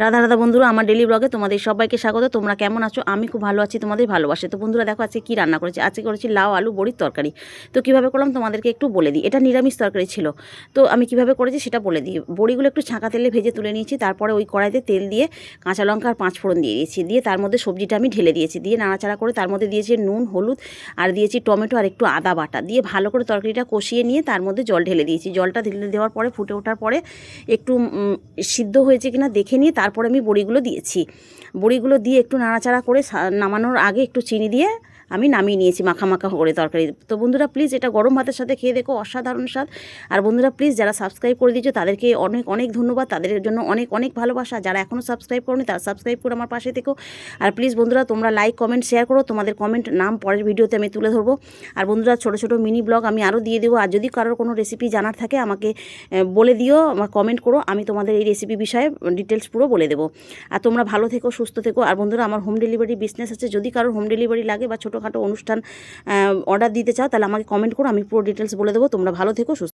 রাধা রাধা বন্ধুরা, আমার ডেলি ব্লগে তোমাদের সবাইকে স্বাগত। তোমরা কেমন আছো? আমি খুব ভালো আছি, তোমাদের ভালোবাসে। তো বন্ধুরা দেখো আজকে কী রান্না করেছি। আজকে করেছি লাউ আলু বড়ির তরকারি। তো কীভাবে করলাম তোমাদেরকে একটু বলে দিই। এটা নিরামিষ তরকারি ছিল, তো আমি কীভাবে করেছি সেটা বলে দিই। বড়িগুলো একটু ছাঁকা তেলে ভেজে তুলে নিয়েছি, তারপরে ওই কড়াইতে তেল দিয়ে কাঁচা লঙ্কা আর 5 ফোড়ন দিয়ে দিয়েছি, দিয়ে তার মধ্যে সবজিটা আমি ঢেলে দিয়েছি, দিয়ে নাড়াচাড়া করে তার মধ্যে দিয়েছি নুন হলুদ আর দিয়েছি টমেটো আর একটু আদা বাটা, দিয়ে ভালো করে তরকারিটা কষিয়ে নিয়ে তার মধ্যে জল ঢেলে দিয়েছি। জলটা ঢেলে দেওয়ার পরে ফুটে ওঠার পরে একটু সিদ্ধ হয়েছে কিনা দেখে নিয়ে তারপরে আমি বড়িগুলো দিয়েছি। বড়িগুলো দিয়ে একটু নাড়াচাড়া করে নামানোর আগে একটু চিনি দিয়ে আমি নামিয়ে নিয়েছি মাখা মাখা করে তরকারি। তো বন্ধুরা প্লিজ এটা গরম ভাতের সাথে খেয়ে দেখো, অসাধারণ স্বাদ। আর বন্ধুরা প্লিজ যারা সাবস্ক্রাইব করে দিয়েছো তাদেরকে অনেক অনেক ধন্যবাদ, তাদের জন্য অনেক অনেক ভালোবাসা। যারা এখনও সাবস্ক্রাইব করোনি তারা সাবস্ক্রাইব করে আমার পাশে থেকো। আর প্লিজ বন্ধুরা তোমরা লাইক কমেন্ট শেয়ার করো, তোমাদের কমেন্ট নাম পরের ভিডিওতে আমি তুলে ধরবো। আর বন্ধুরা ছোটো ছোটো মিনি ব্লগ আমি আরও দিয়ে দেবো। আর যদি কারোর কোনো রেসিপি জানার থাকে আমাকে বলে দিও, আমার কমেন্ট করো, আমি তোমাদের এই রেসিপি বিষয়ে ডিটেলস পুরো বলে দেবো। আর তোমরা ভালো থেকো, সুস্থ থেকো। আর বন্ধুরা আমার হোম ডেলিভারি বিজনেস আছে, যদি কারোর হোম ডেলিভারি লাগে বা ছোটোখাটো অনুষ্ঠান অর্ডার দিতে চাও তাহলে আমাকে কমেন্ট করো, আমি পুরো ডিটেলস বলে দেবো। তোমরা ভালো থেকো, সুস্থ।